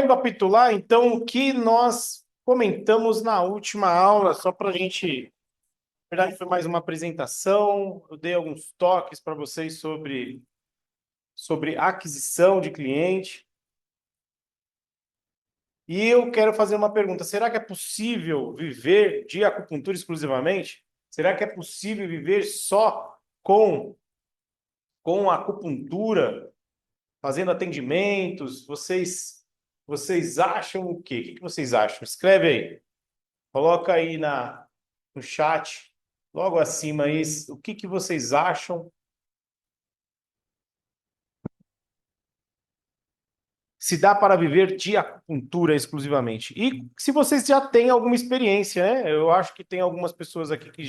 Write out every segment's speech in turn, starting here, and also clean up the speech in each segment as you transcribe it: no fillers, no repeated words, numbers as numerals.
recapitular, então, o que nós comentamos na última aula, só para a gente. Na verdade, foi mais uma apresentação. Eu dei alguns toques para vocês sobre aquisição de cliente. E eu quero fazer uma pergunta: será que é possível viver de acupuntura exclusivamente? Será que é possível viver só com acupuntura, fazendo atendimentos? Vocês acham o quê? O que vocês acham? Escreve aí. Coloca aí no chat, logo acima aí, o que vocês acham se dá para viver de acupuntura exclusivamente. E se vocês já têm alguma experiência, né? Eu acho que tem algumas pessoas aqui que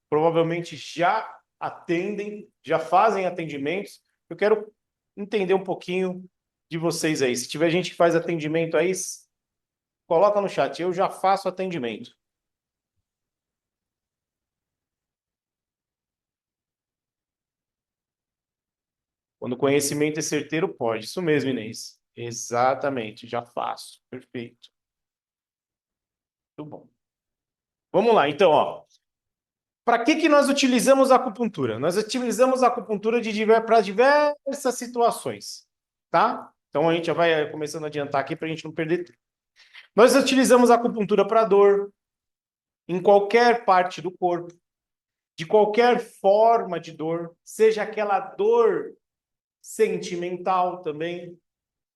provavelmente já atendem, já fazem atendimentos. Eu quero entender um pouquinho de vocês aí. Se tiver gente que faz atendimento aí, coloca no chat. Eu já faço atendimento. Quando o conhecimento é certeiro, pode. Isso mesmo, Inês. Exatamente, já faço. Perfeito. Muito bom. Vamos lá, então, ó. Para que nós utilizamos a acupuntura? Nós utilizamos a acupuntura para diversas situações, tá? Então a gente já vai começando a adiantar aqui para a gente não perder tempo. Nós utilizamos a acupuntura para dor, em qualquer parte do corpo, de qualquer forma de dor, seja aquela dor sentimental também,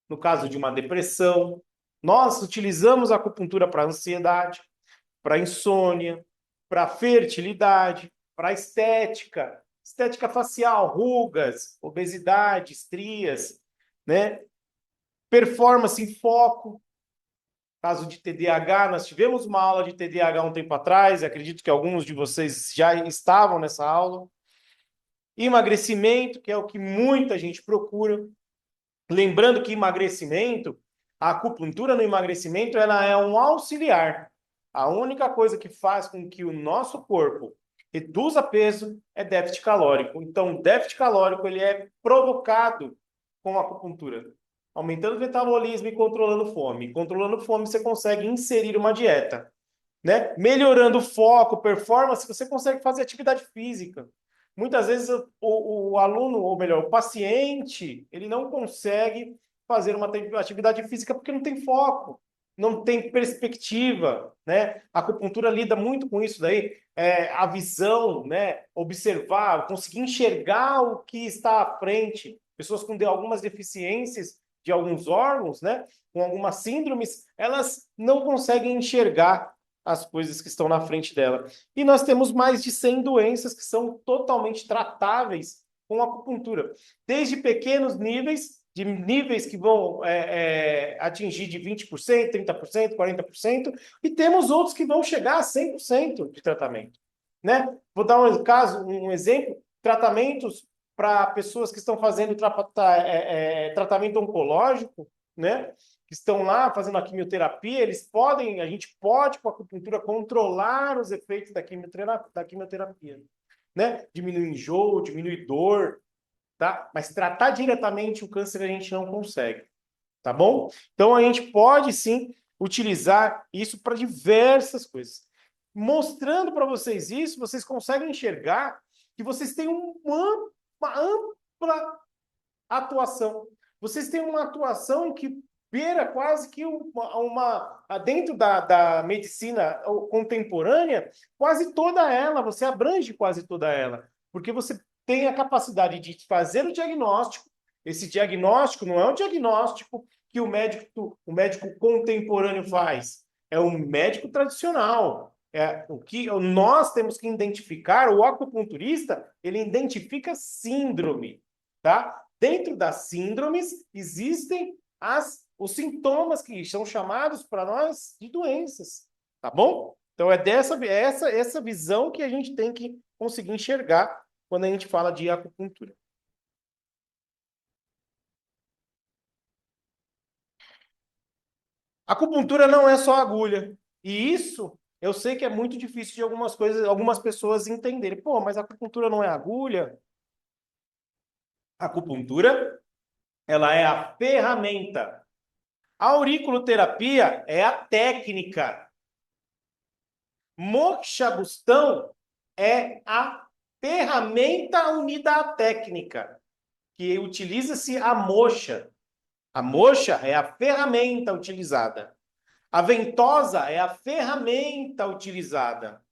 no caso de uma depressão. Nós utilizamos a acupuntura para ansiedade, para insônia, para fertilidade, para estética, estética facial, rugas, obesidade, estrias, né? Performance em foco, caso de TDAH, nós tivemos uma aula de TDAH um tempo atrás, acredito que alguns de vocês já estavam nessa aula. Emagrecimento, que é o que muita gente procura. Lembrando que emagrecimento, a acupuntura no emagrecimento, ela é um auxiliar. A única coisa que faz com que o nosso corpo reduza peso é déficit calórico. Então, o déficit calórico ele é provocado com a acupuntura, aumentando o metabolismo e controlando fome. Controlando fome, você consegue inserir uma dieta, né? Melhorando o foco, performance, você consegue fazer atividade física. Muitas vezes o aluno, ou melhor, o paciente, ele não consegue fazer uma atividade física porque não tem foco, não tem perspectiva, né? A acupuntura lida muito com isso daí, a visão, né? Observar, conseguir enxergar o que está à frente. Pessoas com algumas deficiências de alguns órgãos, né? Com algumas síndromes, elas não conseguem enxergar as coisas que estão na frente dela. E nós temos mais de 100 doenças que são totalmente tratáveis com acupuntura. Desde pequenos níveis, de níveis que vão atingir de 20%, 30%, 40%, e temos outros que vão chegar a 100% de tratamento. Né? Vou dar um exemplo, tratamentos para pessoas que estão fazendo tratamento oncológico, né? Que estão lá fazendo a quimioterapia, a gente pode, com a acupuntura, controlar os efeitos da quimioterapia, né? Diminuir enjoo, diminuir dor, tá? Mas tratar diretamente o câncer a gente não consegue, tá bom? Então a gente pode sim utilizar isso para diversas coisas. Mostrando para vocês isso, vocês conseguem enxergar que vocês têm uma ampla atuação. Vocês têm uma atuação que beira quase que dentro da medicina contemporânea, quase toda ela, você abrange quase toda ela, porque você tem a capacidade de fazer o diagnóstico. Esse diagnóstico não é um diagnóstico que o médico contemporâneo faz, é um médico tradicional. É, o que nós temos que identificar, o acupunturista, ele identifica síndrome, tá? Dentro das síndromes existem os sintomas que são chamados para nós de doenças, tá bom? Então é essa visão que a gente tem que conseguir enxergar quando a gente fala de acupuntura. Acupuntura não é só agulha. E isso eu sei que é muito difícil de algumas pessoas entenderem. Pô, mas a acupuntura não é agulha? A acupuntura, ela é a ferramenta. A auriculoterapia é a técnica. Moksha-gustam é a ferramenta unida à técnica, que utiliza-se a moxa. A moxa é a ferramenta utilizada. A ventosa é a ferramenta utilizada.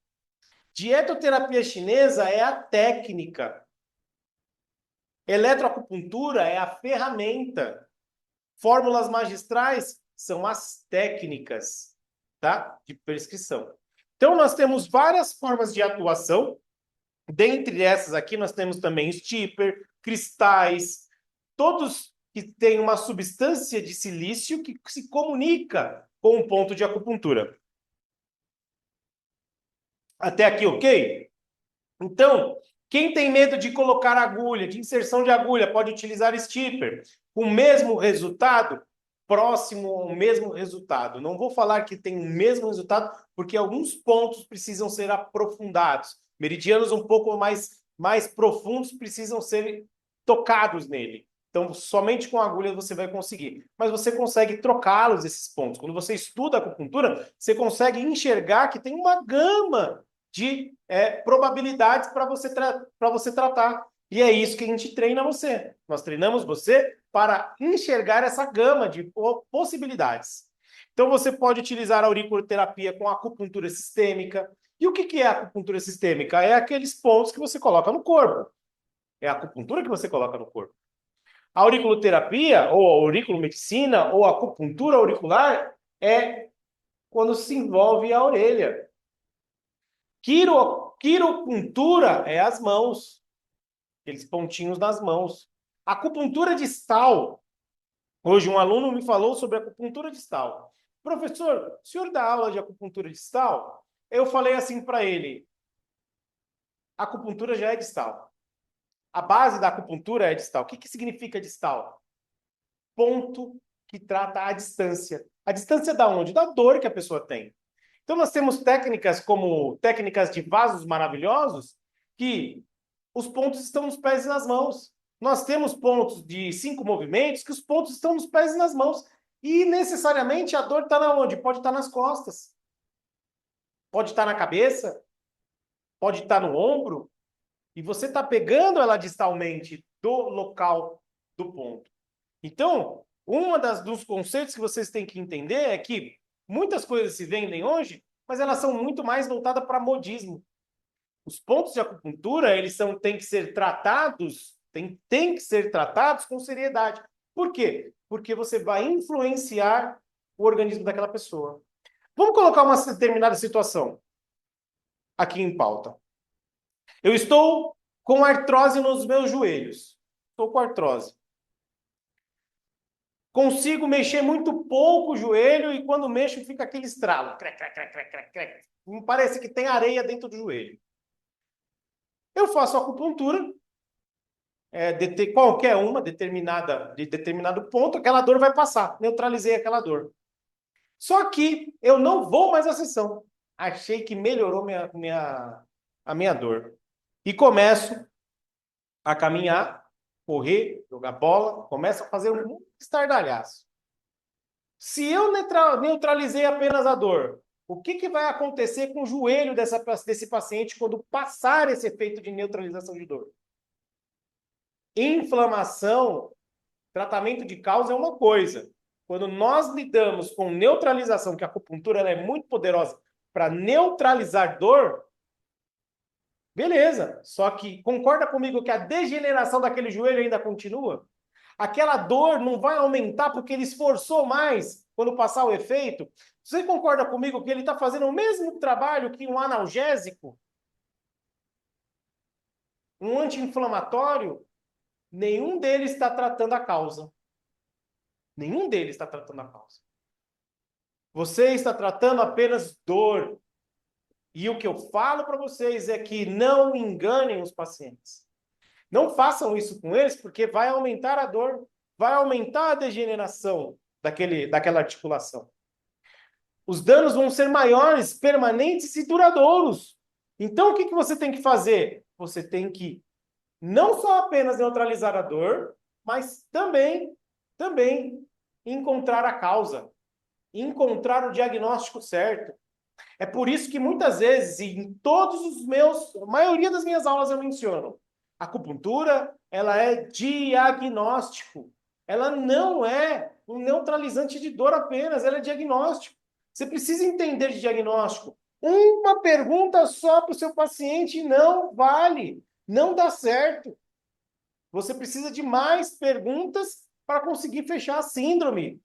Dietoterapia chinesa é a técnica. Eletroacupuntura é a ferramenta. Fórmulas magistrais são as técnicas, tá? De prescrição. Então, nós temos várias formas de atuação. Dentre essas aqui, nós temos também stipper, cristais, todos que têm uma substância de silício que se comunica com o ponto de acupuntura. Até aqui, ok? Então, quem tem medo de colocar agulha, de inserção de agulha, pode utilizar stipper. O mesmo resultado, próximo ao mesmo resultado. Não vou falar que tem o mesmo resultado, porque alguns pontos precisam ser aprofundados. Meridianos um pouco mais profundos precisam ser tocados nele. Então, somente com a agulha você vai conseguir. Mas você consegue trocá-los, esses pontos. Quando você estuda a acupuntura, você consegue enxergar que tem uma gama de probabilidades para você tratar. E é isso que a gente treina você. Nós treinamos você para enxergar essa gama de possibilidades. Então, você pode utilizar a auriculoterapia com acupuntura sistêmica. E o que é a acupuntura sistêmica? É aqueles pontos que você coloca no corpo. É a acupuntura que você coloca no corpo. A auriculoterapia, ou a auriculomedicina, ou a acupuntura auricular, é quando se envolve a orelha. Quiropuntura é as mãos, aqueles pontinhos nas mãos. Acupuntura distal. Hoje um aluno me falou sobre acupuntura distal. Professor, o senhor dá aula de acupuntura distal? Eu falei assim para ele, a acupuntura já é distal. A base da acupuntura é distal. O que significa distal? Ponto que trata a distância. A distância da onde? Da dor que a pessoa tem. Então, nós temos técnicas como técnicas de vasos maravilhosos, que os pontos estão nos pés e nas mãos. Nós temos pontos de 5 movimentos, que os pontos estão nos pés e nas mãos. E, necessariamente, a dor está na onde? Pode estar nas costas. Pode estar na cabeça. Pode estar no ombro. E você está pegando ela distalmente do local do ponto. Então, dos conceitos que vocês têm que entender é que muitas coisas se vendem hoje, mas elas são muito mais voltadas para modismo. Os pontos de acupuntura, têm que ser tratados, têm que ser tratados com seriedade. Por quê? Porque você vai influenciar o organismo daquela pessoa. Vamos colocar uma determinada situação aqui em pauta. Eu estou com artrose nos meus joelhos. Estou com artrose. Consigo mexer muito pouco o joelho e quando mexo fica aquele estralo. Crec, crec, crec, crec, crec, crec. Parece que tem areia dentro do joelho. Eu faço acupuntura, qualquer uma, de determinado ponto, aquela dor vai passar. Neutralizei aquela dor. Só que eu não vou mais à sessão. Achei que melhorou a minha dor. E começo a caminhar, correr, jogar bola, começo a fazer um estardalhaço. Se eu neutralizei apenas a dor, o que vai acontecer com o joelho desse paciente quando passar esse efeito de neutralização de dor? Inflamação, tratamento de causa é uma coisa. Quando nós lidamos com neutralização, que a acupuntura ela é muito poderosa para neutralizar dor, beleza. Só que concorda comigo que a degeneração daquele joelho ainda continua? Aquela dor não vai aumentar porque ele esforçou mais quando passar o efeito? Você concorda comigo que ele está fazendo o mesmo trabalho que um analgésico? Um anti-inflamatório? Nenhum deles está tratando a causa. Nenhum deles está tratando a causa. Você está tratando apenas dor. E o que eu falo para vocês é que não enganem os pacientes. Não façam isso com eles, porque vai aumentar a dor, vai aumentar a degeneração daquela articulação. Os danos vão ser maiores, permanentes e duradouros. Então, o que você tem que fazer? Você tem que não só apenas neutralizar a dor, mas também encontrar a causa, encontrar o diagnóstico certo. É por isso que muitas vezes, em todos os meus, a maioria das minhas aulas eu menciono, a acupuntura, ela é diagnóstico. Ela não é um neutralizante de dor apenas, ela é diagnóstico. Você precisa entender de diagnóstico. Uma pergunta só para o seu paciente não vale, não dá certo. Você precisa de mais perguntas para conseguir fechar a síndrome,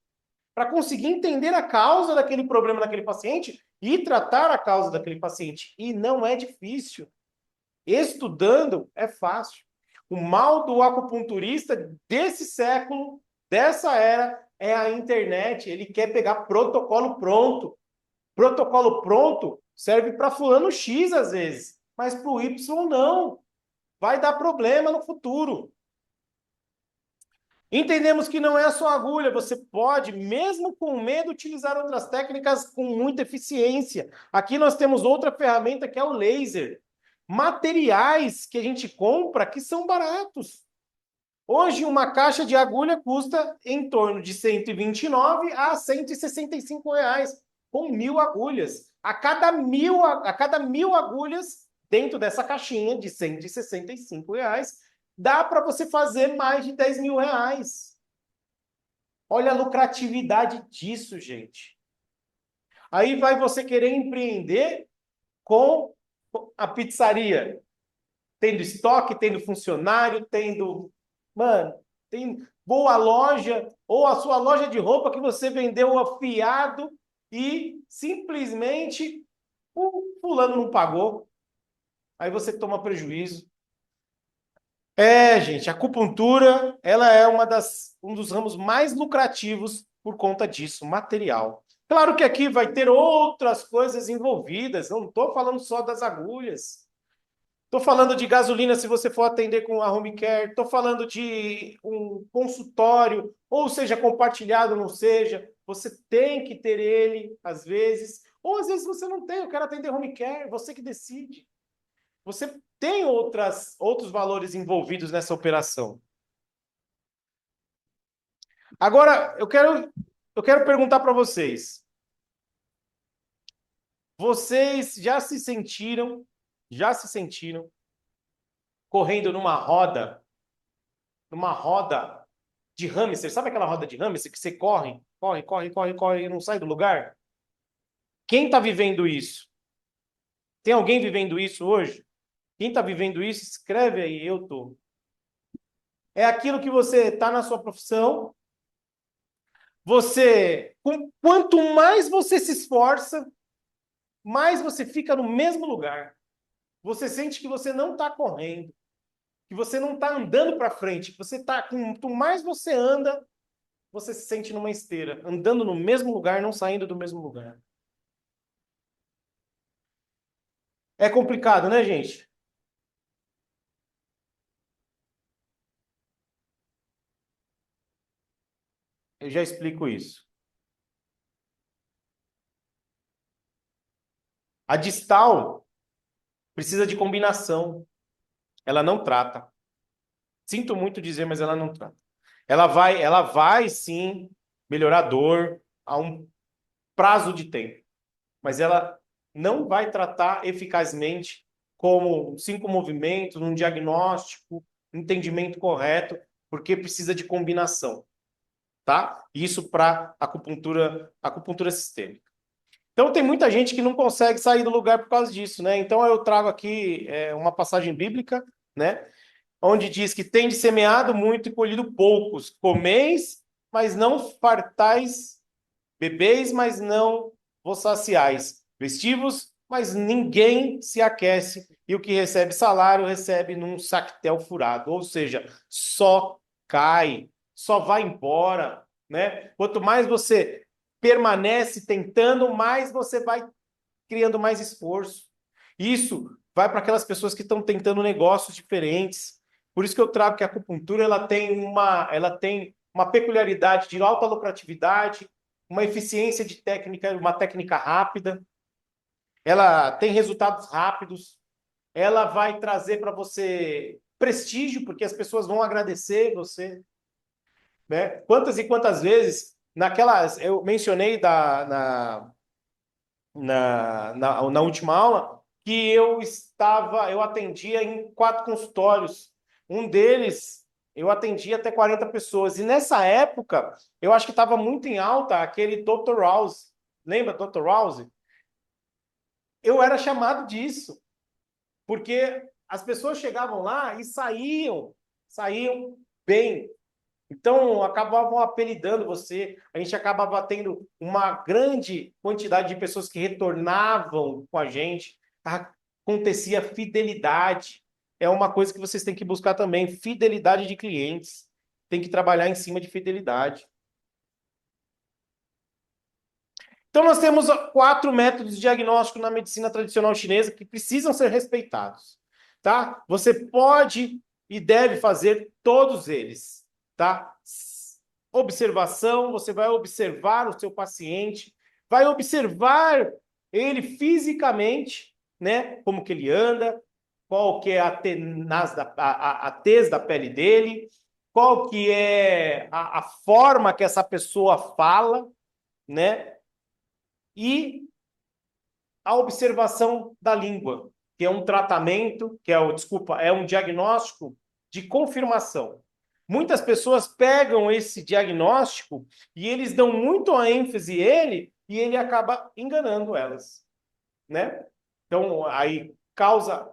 para conseguir entender a causa daquele problema daquele paciente e tratar a causa daquele paciente. E não é difícil. Estudando é fácil. O mal do acupunturista desse século, dessa era, é a internet. Ele quer pegar protocolo pronto. Protocolo pronto serve para fulano X às vezes, mas para o Y não. Vai dar problema no futuro. Entendemos que não é só agulha, você pode, mesmo com medo, utilizar outras técnicas com muita eficiência. Aqui nós temos outra ferramenta que é o laser. Materiais que a gente compra que são baratos. Hoje, uma caixa de agulha custa em torno de 129 a 165 reais, com 1.000 agulhas. A cada mil agulhas, dentro dessa caixinha de 165 reais, dá para você fazer mais de 10.000 reais. Olha a lucratividade disso, gente. Aí vai você querer empreender com a pizzaria, tendo estoque, tendo funcionário, tendo... Mano, tem boa loja, ou a sua loja de roupa que você vendeu afiado e simplesmente o fulano não pagou. Aí você toma prejuízo. Gente, a acupuntura, ela é um dos ramos mais lucrativos por conta disso, material. Claro que aqui vai ter outras coisas envolvidas, não estou falando só das agulhas. Estou falando de gasolina se você for atender com a home care, estou falando de um consultório, ou seja, compartilhado, não seja, você tem que ter ele, às vezes, ou às vezes você não tem, eu quero atender home care, você que decide. Você tem outros valores envolvidos nessa operação. Agora, eu quero perguntar para vocês. Vocês já se sentiram correndo numa roda de hamster? Sabe aquela roda de hamster que você corre, corre, corre, corre, corre e não sai do lugar? Quem está vivendo isso? Tem alguém vivendo isso hoje? Quem está vivendo isso, escreve aí, eu tô. É aquilo que você está na sua profissão. Quanto mais você se esforça, mais você fica no mesmo lugar. Você sente que você não está correndo, que você não está andando para frente, que você tá, quanto mais você anda, você se sente numa esteira, andando no mesmo lugar, não saindo do mesmo lugar. É complicado, né, gente? Eu já explico isso. A distal precisa de combinação. Ela não trata. Sinto muito dizer, mas ela não trata. Ela vai sim melhorar a dor a um prazo de tempo, mas ela não vai tratar eficazmente como 5 movimentos, um diagnóstico, entendimento correto, porque precisa de combinação, tá? Isso para acupuntura sistêmica. Então tem muita gente que não consegue sair do lugar por causa disso, né? Então eu trago aqui uma passagem bíblica, né? Onde diz que tem de semeado muito e colhido poucos. Comeis, mas não fartais, bebeis, mas não vos saciais. Vestivos, mas ninguém se aquece. E o que recebe salário, recebe num sactel furado. Ou seja, só cai, só vai embora, né? Quanto mais você permanece tentando, mais você vai criando mais esforço. Isso vai para aquelas pessoas que estão tentando negócios diferentes. Por isso que eu trago que a acupuntura ela tem uma peculiaridade de alta lucratividade, uma eficiência de técnica, uma técnica rápida, ela tem resultados rápidos, ela vai trazer para você prestígio, porque as pessoas vão agradecer você, né? Quantas e quantas vezes eu mencionei na última aula que eu atendia em 4 consultórios. Um deles, eu atendia até 40 pessoas. E nessa época, eu acho que estava muito em alta aquele Dr. House. Lembra Dr. House? Eu era chamado disso, porque as pessoas chegavam lá e saíam bem. Então, acabavam apelidando você, a gente acabava tendo uma grande quantidade de pessoas que retornavam com a gente, acontecia fidelidade. É uma coisa que vocês têm que buscar também, fidelidade de clientes. Tem que trabalhar em cima de fidelidade. Então, nós temos 4 métodos de diagnóstico na medicina tradicional chinesa que precisam ser respeitados, tá? Você pode e deve fazer todos eles, tá? Observação, você vai observar o seu paciente, vai observar ele fisicamente, né? Como que ele anda, qual que é a tez da pele dele, qual que é a forma que essa pessoa fala, né? E a observação da língua, que é um tratamento, é um diagnóstico de confirmação. Muitas pessoas pegam esse diagnóstico e eles dão muito ênfase ele e ele acaba enganando elas, né? Então, aí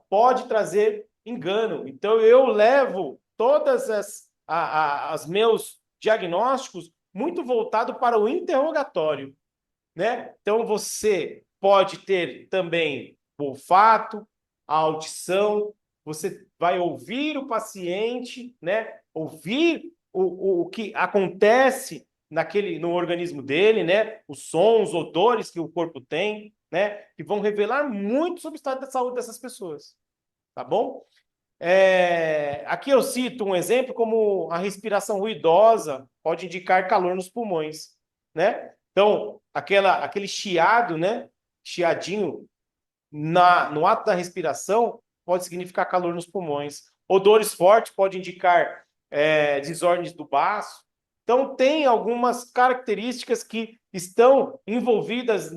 pode trazer engano. Então, eu levo todas as meus diagnósticos muito voltado para o interrogatório, né? Então você pode ter também o olfato, a audição, você vai ouvir o paciente, né? Ouvir o que acontece no organismo dele, né? Os sons, odores que o corpo tem, né? Que vão revelar muito sobre o estado da saúde dessas pessoas, tá bom? Aqui eu cito um exemplo como a respiração ruidosa pode indicar calor nos pulmões, né? Então, aquele chiado, né? Chiadinho no ato da respiração pode significar calor nos pulmões. Odores fortes pode indicar desordens do baço. Então, tem algumas características que estão envolvidas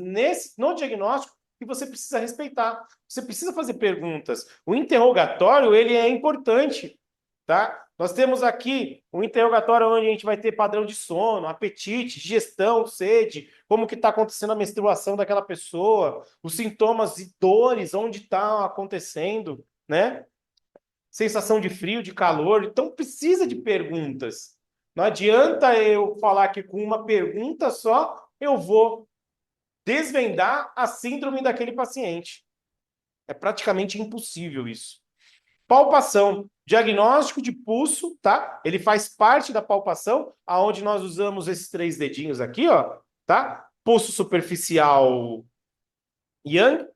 no diagnóstico que você precisa respeitar. Você precisa fazer perguntas. O interrogatório, ele é importante, tá? Nós temos aqui um interrogatório onde a gente vai ter padrão de sono, apetite, digestão, sede, como que está acontecendo a menstruação daquela pessoa, os sintomas e dores, onde está acontecendo, né? Sensação de frio, de calor. Então, precisa de perguntas. Não adianta eu falar que com uma pergunta só eu vou desvendar a síndrome daquele paciente. É praticamente impossível isso. Palpação, diagnóstico de pulso, tá? Ele faz parte da palpação, aonde nós usamos esses 3 dedinhos aqui, ó, tá? Pulso superficial Yang,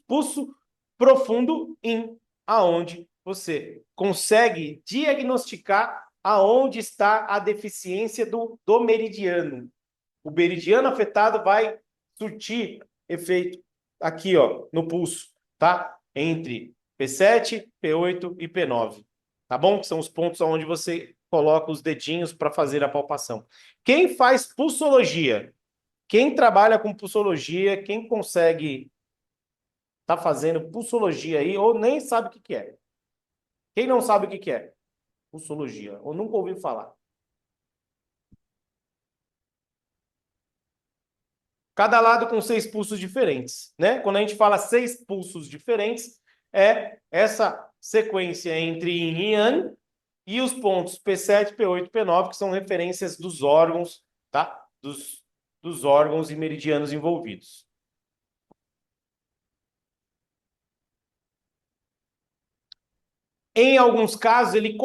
pulso profundo Yin, aonde você consegue diagnosticar aonde está a deficiência do meridiano. O meridiano afetado vai surtir efeito aqui, ó, no pulso, tá? Entre P7, P8 e P9, tá bom? Que são os pontos onde você coloca os dedinhos para fazer a palpação. Quem faz pulsologia, quem trabalha com pulsologia, quem consegue tá fazendo pulsologia aí ou nem sabe o que que é. Quem não sabe o que que é? Pulsologia, ou nunca ouviu falar. Cada lado com 6 pulsos diferentes, né? Quando a gente fala 6 pulsos diferentes, é essa sequência entre Yin e Yang e os pontos P7, P8, P9, que são referências dos órgãos, tá? Dos órgãos e meridianos envolvidos. Em alguns casos, ele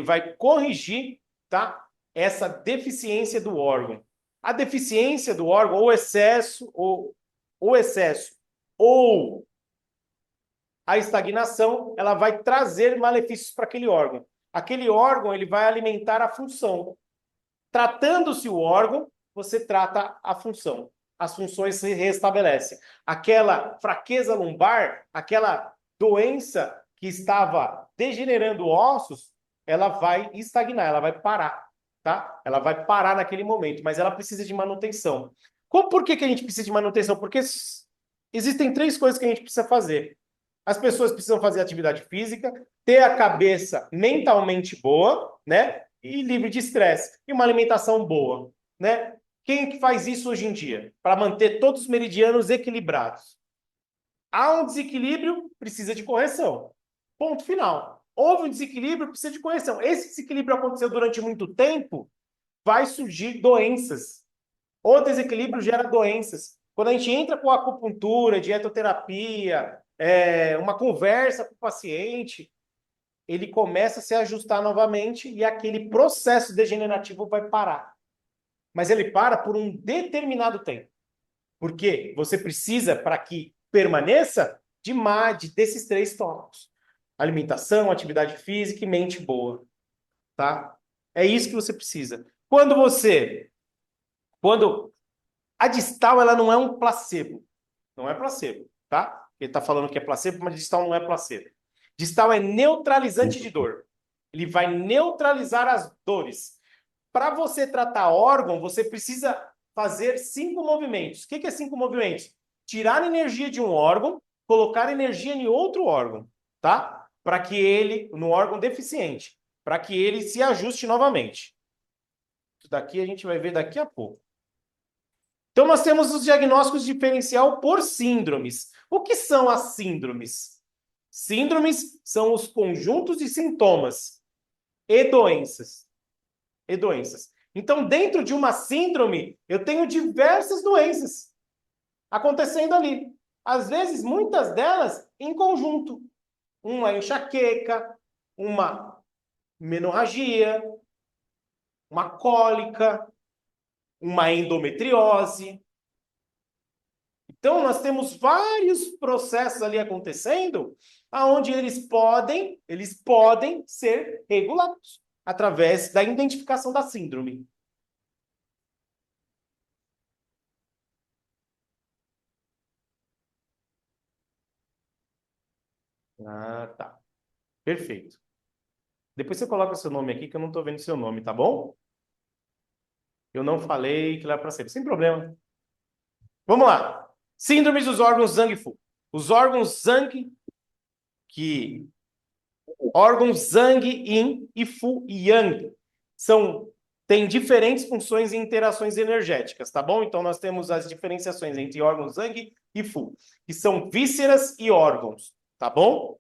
vai corrigir, tá? Essa deficiência do órgão. A deficiência do órgão, ou excesso, ou a estagnação, ela vai trazer malefícios para aquele órgão. Aquele órgão, ele vai alimentar a função. Tratando-se o órgão, você trata a função. As funções se restabelecem. Aquela fraqueza lombar, aquela doença que estava degenerando ossos, ela vai estagnar, ela vai parar, tá? Ela vai parar naquele momento, mas ela precisa de manutenção. Por que que a gente precisa de manutenção? Porque existem três coisas que a gente precisa fazer. As pessoas precisam fazer atividade física, ter a cabeça mentalmente boa, né? E livre de estresse. E uma alimentação boa, né? Quem que faz isso hoje em dia? Para manter todos os meridianos equilibrados. Há um desequilíbrio, precisa de correção. Ponto final. Houve um desequilíbrio, precisa de correção. Esse desequilíbrio aconteceu durante muito tempo, vai surgir doenças. O desequilíbrio gera doenças. Quando a gente entra com acupuntura, dietoterapia, uma conversa com o paciente, ele começa a se ajustar novamente e aquele processo degenerativo vai parar. Mas ele para por um determinado tempo. Porque você precisa, para que permaneça, desses três tópicos. Alimentação, atividade física e mente boa. Tá? É isso que você precisa. Quando a distal, ela não é um placebo. Não é placebo, tá? Ele está falando que é placebo, mas distal não é placebo. Distal é neutralizante de dor. Ele vai neutralizar as dores. Para você tratar órgão, você precisa fazer 5 movimentos. O que é 5 movimentos? Tirar energia de um órgão, colocar energia em outro órgão, tá? Para que ele, no órgão deficiente, para que ele se ajuste novamente. Isso daqui a gente vai ver daqui a pouco. Então, nós temos os diagnósticos diferencial por síndromes. O que são as síndromes? Síndromes são os conjuntos de sintomas e doenças. Então, dentro de uma síndrome, eu tenho diversas doenças acontecendo ali. Às vezes, muitas delas em conjunto. Uma enxaqueca, uma menorragia, uma cólica, uma endometriose. Então, nós temos vários processos ali acontecendo, aonde eles podem ser regulados através da identificação da síndrome. Ah, tá. Perfeito. Depois você coloca seu nome aqui, que eu não estou vendo seu nome, tá bom? Eu não falei que lá para sempre. Sem problema. Vamos lá. Síndromes dos órgãos Zhang-Fu. Os órgãos Zhang, que órgãos Zhang Yin e Fu Yang têm diferentes funções e interações energéticas, tá bom? Então nós temos as diferenciações entre órgãos Zhang e Fu, que são vísceras e órgãos, tá bom?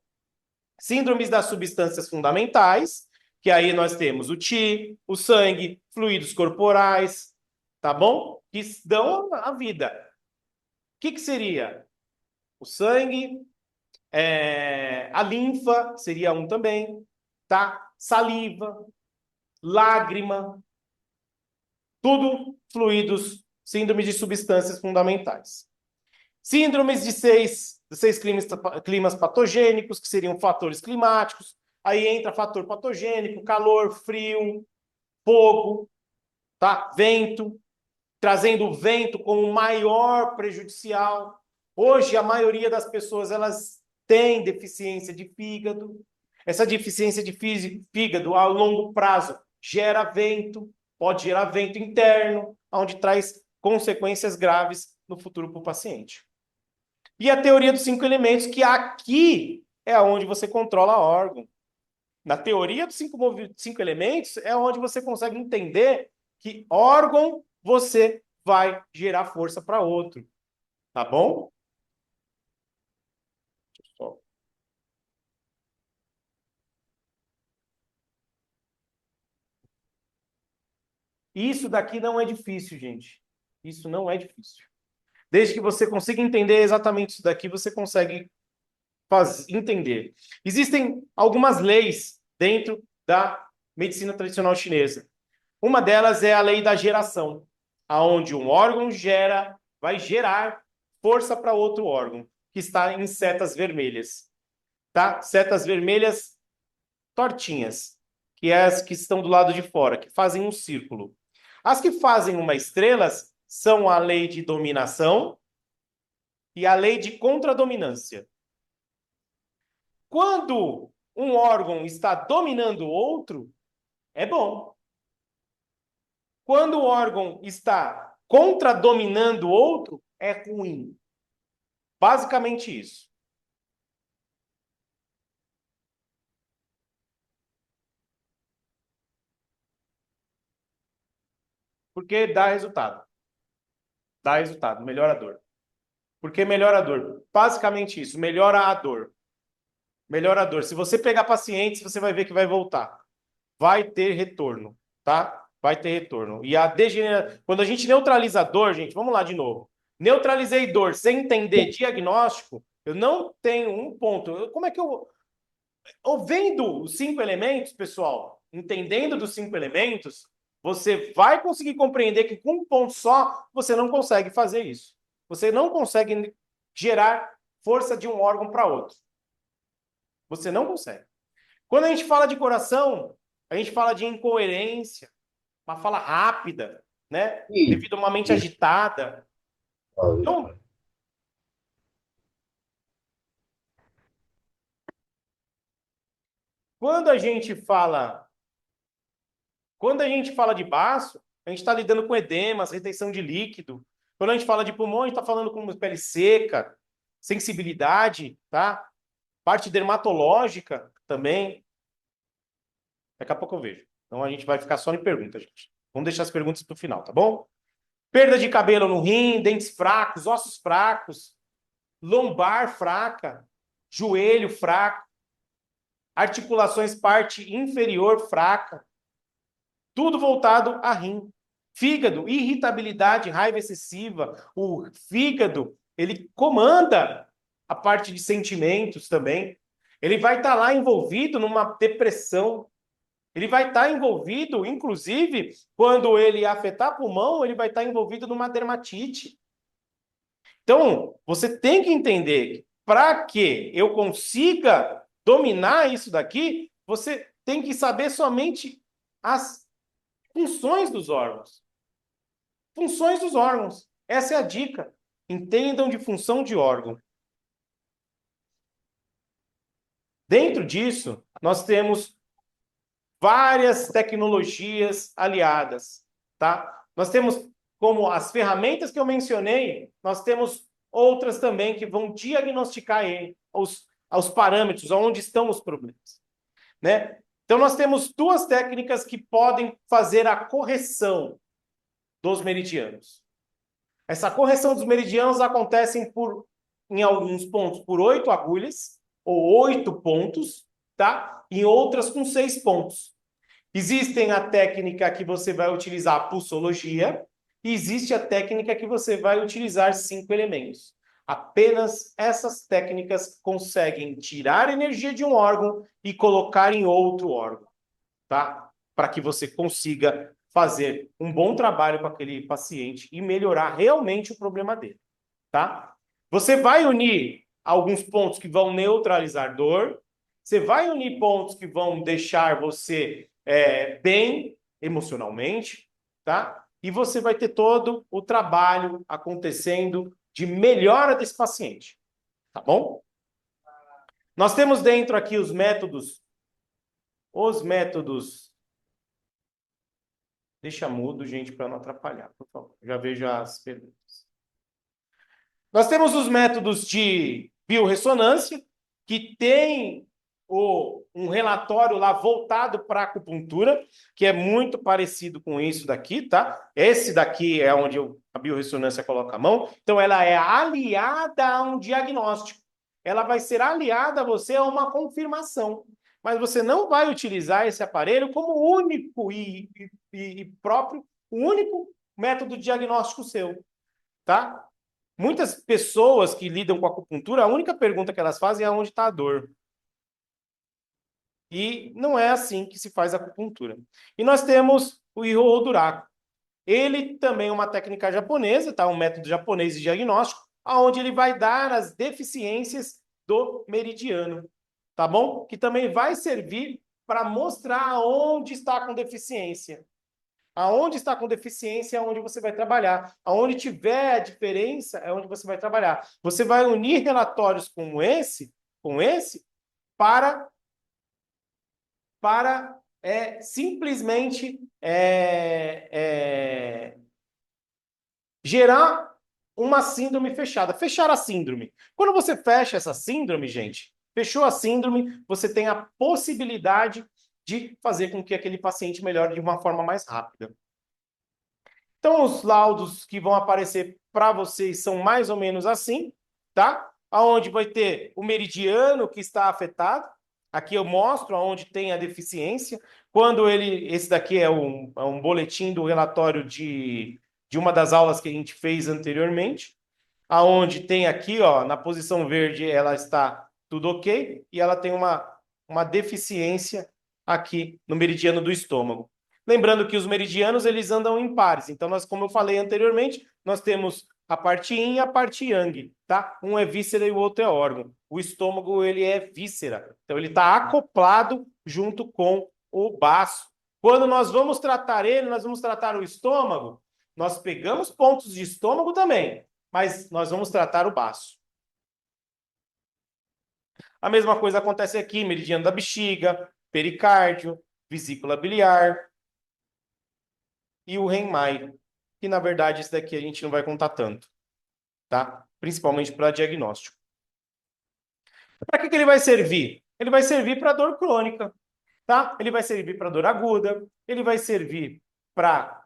Síndromes das substâncias fundamentais, que aí nós temos o Qi, o sangue, fluidos corporais, tá bom? Que dão a vida. O que seria? O sangue, a linfa seria um também, tá? Saliva, lágrima, tudo fluidos, síndromes de substâncias fundamentais. Síndromes de seis climas patogênicos, que seriam fatores climáticos. Aí entra fator patogênico, calor, frio, fogo, tá? Vento, trazendo o vento como maior prejudicial. Hoje, a maioria das pessoas elas têm deficiência de fígado. Essa deficiência de fígado, a longo prazo, gera vento, pode gerar vento interno, onde traz consequências graves no futuro para o paciente. E a teoria dos 5 elementos, que aqui é onde você controla órgão. Na teoria dos cinco elementos é onde você consegue entender que órgão você vai gerar força para outro. Tá bom? Isso daqui não é difícil, gente. Isso não é difícil. Desde que você consiga entender exatamente isso daqui, você consegue entender. Existem algumas leis dentro da medicina tradicional chinesa. Uma delas é a lei da geração, aonde um órgão vai gerar força para outro órgão, que está em setas vermelhas, tá? Setas vermelhas tortinhas, que é as que estão do lado de fora, que fazem um círculo. As que fazem uma estrela são a lei de dominação e a lei de contradominância. Quando um órgão está dominando o outro, é bom. Quando o órgão está contradominando o outro, é ruim. Basicamente isso. Porque dá resultado. Dá resultado, melhora a dor. Por que melhora a dor? Basicamente isso, melhora a dor. Melhora a dor. Se você pegar pacientes, você vai ver que vai voltar. Vai ter retorno, tá? Vai ter retorno. E a degeneração. Quando a gente neutraliza a dor, gente, vamos lá de novo. Neutralizei dor sem entender diagnóstico, eu não tenho um ponto. Como é que eu. Vendo os 5 elementos, pessoal, entendendo dos 5 elementos, você vai conseguir compreender que com um ponto só você não consegue fazer isso. Você não consegue gerar força de um órgão para outro. Você não consegue. Quando a gente fala de coração, a gente fala de incoerência, uma fala rápida, né? Devido a uma mente agitada. Então, quando a gente fala, quando a gente fala de baço, a gente está lidando com edemas, retenção de líquido. Quando a gente fala de pulmão, a gente está falando com pele seca, sensibilidade, tá? Parte dermatológica também. Daqui a pouco eu vejo. Então a gente vai ficar só em pergunta, gente. Vamos deixar as perguntas para o final, tá bom? Perda de cabelo no rim, dentes fracos, ossos fracos, lombar fraca, joelho fraco, articulações parte inferior fraca, tudo voltado a rim. Fígado, irritabilidade, raiva excessiva. O fígado, ele comanda a parte de sentimentos também. Ele vai estar lá envolvido numa depressão. Ele vai estar envolvido, inclusive, quando ele afetar pulmão, ele vai estar envolvido numa dermatite. Então, você tem que entender que para que eu consiga dominar isso daqui, você tem que saber somente as funções dos órgãos. Funções dos órgãos. Essa é a dica. Entendam de função de órgão. Dentro disso, nós temos várias tecnologias aliadas, tá? Nós temos, como as ferramentas que eu mencionei, nós temos outras também que vão diagnosticar os parâmetros, onde estão os problemas, né? Então, nós temos duas técnicas que podem fazer a correção dos meridianos. Essa correção dos meridianos acontece em alguns pontos por 8 agulhas, ou 8 pontos, tá? Em outras com 6 pontos. Existem a técnica que você vai utilizar a pulsologia, e existe a técnica que você vai utilizar 5 elementos. Apenas essas técnicas conseguem tirar energia de um órgão e colocar em outro órgão, tá? Para que você consiga fazer um bom trabalho com aquele paciente e melhorar realmente o problema dele, tá? Você vai unir alguns pontos que vão neutralizar dor, você vai unir pontos que vão deixar você bem emocionalmente, tá? E você vai ter todo o trabalho acontecendo de melhora desse paciente, tá bom? Nós temos dentro aqui os métodos. Deixa mudo, gente, para não atrapalhar, por favor. Já vejo as perguntas. Nós temos os métodos de biorressonância, que tem um relatório lá voltado para a acupuntura, que é muito parecido com isso daqui, tá? Esse daqui é onde a biorressonância coloca a mão. Então, ela é aliada a um diagnóstico. Ela vai ser aliada a você a uma confirmação. Mas você não vai utilizar esse aparelho como único e próprio, o único método diagnóstico seu, tá? Muitas pessoas que lidam com acupuntura, a única pergunta que elas fazem é onde está a dor. E não é assim que se faz a acupuntura. E nós temos o Ihou Duraku. Ele também é uma técnica japonesa, tá? Um método japonês de diagnóstico, onde ele vai dar as deficiências do meridiano, tá bom? Que também vai servir para mostrar onde está com deficiência. Aonde está com deficiência é onde você vai trabalhar. Aonde tiver a diferença é onde você vai trabalhar. Você vai unir relatórios com esse, para é simplesmente gerar uma síndrome fechada. Fechar a síndrome. Quando você fecha essa síndrome, gente, fechou a síndrome, você tem a possibilidade de fazer com que aquele paciente melhore de uma forma mais rápida. Então, os laudos que vão aparecer para vocês são mais ou menos assim, tá? Aonde vai ter o meridiano que está afetado. Aqui eu mostro aonde tem a deficiência. Quando esse daqui é um boletim do relatório de uma das aulas que a gente fez anteriormente, aonde tem aqui, ó, na posição verde, ela está tudo ok, e ela tem uma deficiência aqui no meridiano do estômago. Lembrando que os meridianos, eles andam em pares. Então, como eu falei anteriormente, nós temos a parte yin e a parte yang, tá? Um é víscera e o outro é órgão. O estômago, ele é víscera. Então, ele está acoplado junto com o baço. Quando nós vamos tratar ele, nós vamos tratar o estômago, nós pegamos pontos de estômago também, mas nós vamos tratar o baço. A mesma coisa acontece aqui, meridiano da bexiga, pericárdio, vesícula biliar e o Henmai, que na verdade esse daqui a gente não vai contar tanto, tá? Principalmente para diagnóstico. Para que ele vai servir? Ele vai servir para dor crônica, tá? Ele vai servir para dor aguda, ele vai servir para...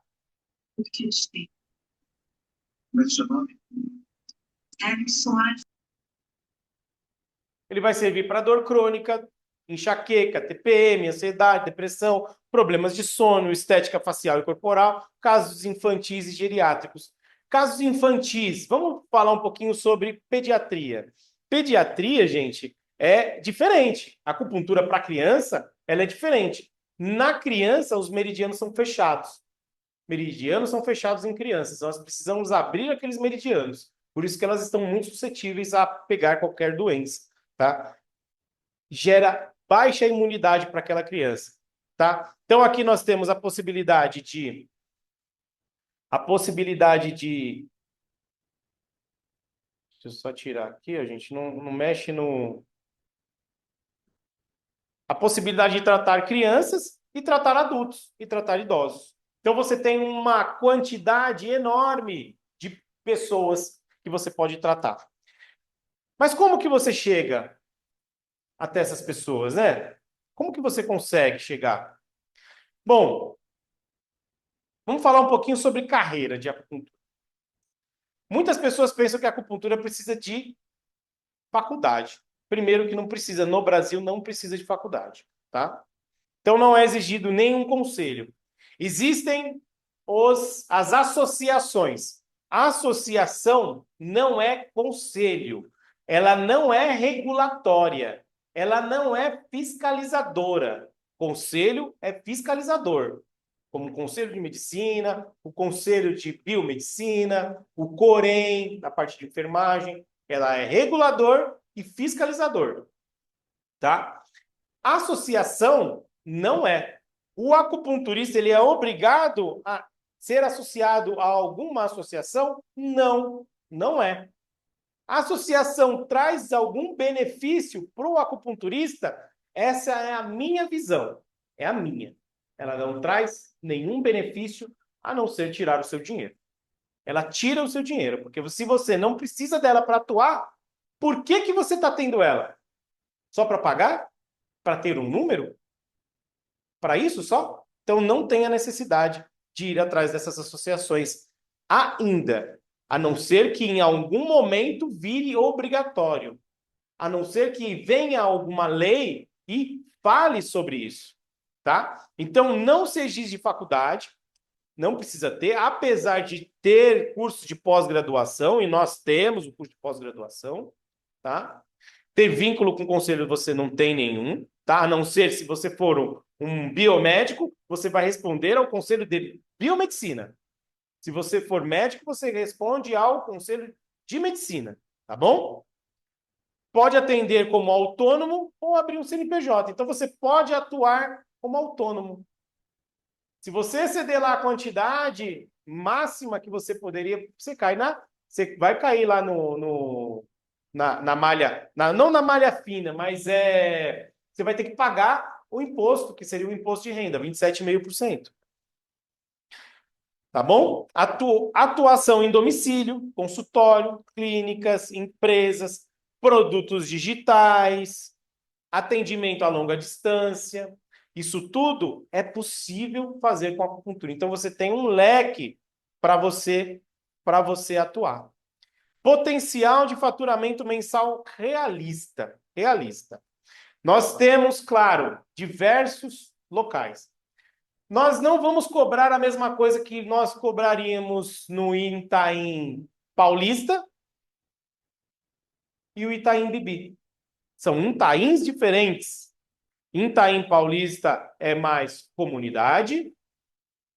Ele vai servir para dor crônica, enxaqueca, TPM, ansiedade, depressão, problemas de sono, estética facial e corporal, casos infantis e geriátricos. Casos infantis, vamos falar um pouquinho sobre pediatria. Pediatria, gente, é diferente. A acupuntura para criança, ela é diferente. Na criança, os meridianos são fechados. Meridianos são fechados em crianças. Nós precisamos abrir aqueles meridianos. Por isso que elas estão muito suscetíveis a pegar qualquer doença, tá? Gera baixa imunidade para aquela criança, tá? Então aqui nós temos a possibilidade de deixa eu só tirar aqui, a gente não mexe no a possibilidade de tratar crianças e tratar adultos e tratar idosos. Então você tem uma quantidade enorme de pessoas que você pode tratar. Mas como que você chega até essas pessoas, né? Como que você consegue chegar? Bom, vamos falar um pouquinho sobre carreira de acupuntura. Muitas pessoas pensam que a acupuntura precisa de faculdade. Primeiro que não precisa, no Brasil não precisa de faculdade, tá? Então não é exigido nenhum conselho. Existem as associações. A associação não é conselho. Ela não é regulatória. Ela não é fiscalizadora. Conselho é fiscalizador, como o Conselho de Medicina, o Conselho de Biomedicina, o COREM, da parte de enfermagem. Ela é regulador e fiscalizador, tá? A associação não é. O acupunturista, ele é obrigado a ser associado a alguma associação? Não, não é. A associação traz algum benefício para o acupunturista? Essa é a minha visão. É a minha. Ela não traz nenhum benefício a não ser tirar o seu dinheiro. Ela tira o seu dinheiro, porque se você não precisa dela para atuar, por que que você está tendo ela? Só para pagar? Para ter um número? Para isso só? Então não tem a necessidade de ir atrás dessas associações ainda, a não ser que em algum momento vire obrigatório, a não ser que venha alguma lei e fale sobre isso, tá? Então não se exige faculdade, não precisa ter, apesar de ter curso de pós-graduação, e nós temos o curso de pós-graduação, tá? Ter vínculo com o conselho você não tem nenhum, tá? A não ser se você for um biomédico, você vai responder ao conselho de biomedicina. Se você for médico, você responde ao conselho de medicina, tá bom? Pode atender como autônomo ou abrir um CNPJ. Então você pode atuar como autônomo. Se você exceder lá a quantidade máxima que você poderia, você vai cair lá na malha, não na malha fina, mas você vai ter que pagar o imposto, que seria o imposto de renda, 27,5%. Tá bom? Atuação em domicílio, consultório, clínicas, empresas, produtos digitais, atendimento a longa distância. Isso tudo é possível fazer com a acupuntura. Então você tem um leque para você atuar. Potencial de faturamento mensal realista. Realista. Nós temos, claro, diversos locais. Nós não vamos cobrar a mesma coisa que nós cobraríamos no Itaim Paulista e o Itaim Bibi. São Itaíns diferentes. Itaim Paulista é mais comunidade,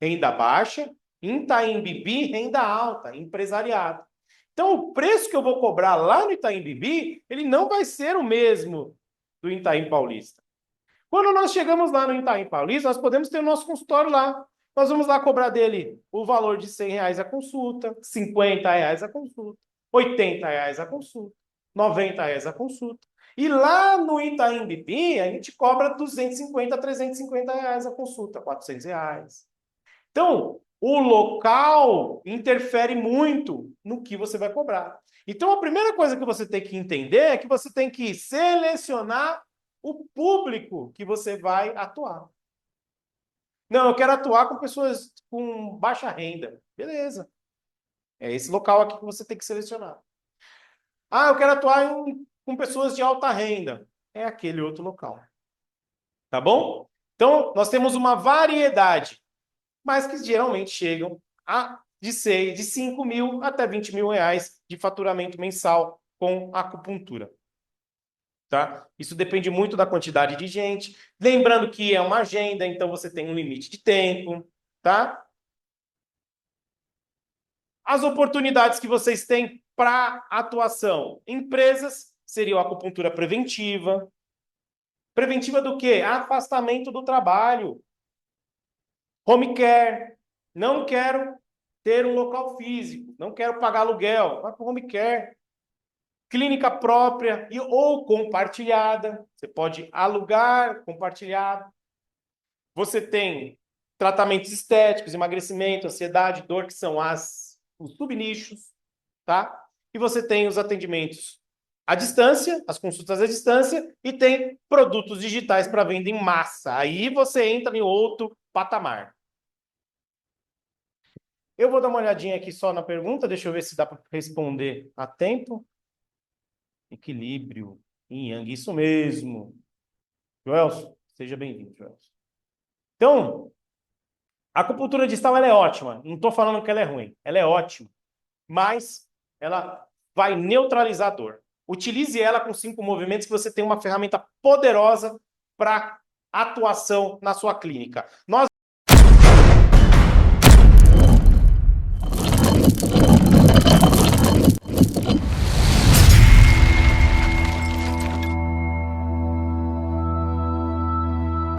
renda baixa. Itaim Bibi, renda alta, empresariado. Então, o preço que eu vou cobrar lá no Itaim Bibi, ele não vai ser o mesmo do Itaim Paulista. Quando nós chegamos lá no Itaim Paulista, nós podemos ter o nosso consultório lá. Nós vamos lá cobrar dele o valor de R$ 100 a consulta, R$ 50 a consulta, R$ 80 a consulta, R$ 90 a consulta. E lá no Itaim Bibi, a gente cobra R$ 250 a R$ 350 a consulta, R$ 400. Então, o local interfere muito no que você vai cobrar. Então, a primeira coisa que você tem que entender é que você tem que selecionar o público que você vai atuar. Não, eu quero atuar com pessoas com baixa renda. Beleza. É esse local aqui que você tem que selecionar. Ah, eu quero atuar com pessoas de alta renda. É aquele outro local. Tá bom? Então, nós temos uma variedade, mas que geralmente chegam de 5 mil até 20 mil reais de faturamento mensal com acupuntura. Tá? Isso depende muito da quantidade de gente. Lembrando que é uma agenda, então você tem um limite de tempo, tá? As oportunidades que vocês têm para atuação. Empresas, seria a acupuntura preventiva. Preventiva do quê? Afastamento do trabalho. Home care. Não quero ter um local físico, não quero pagar aluguel. Vai para o home care. Clínica própria ou compartilhada. Você pode alugar, compartilhado. Você tem tratamentos estéticos, emagrecimento, ansiedade, dor, que são os subnichos, tá? E você tem os atendimentos à distância, as consultas à distância, e tem produtos digitais para venda em massa. Aí você entra em outro patamar. Eu vou dar uma olhadinha aqui só na pergunta, deixa eu ver se dá para responder a tempo. Equilíbrio, yin yang, isso mesmo. Joelson, seja bem-vindo, Joelson. Então, a acupuntura distal ela é ótima. Não estou falando que ela é ruim. Ela é ótima. Mas ela vai neutralizar a dor. Utilize ela com 5 movimentos que você tem uma ferramenta poderosa para atuação na sua clínica. Nós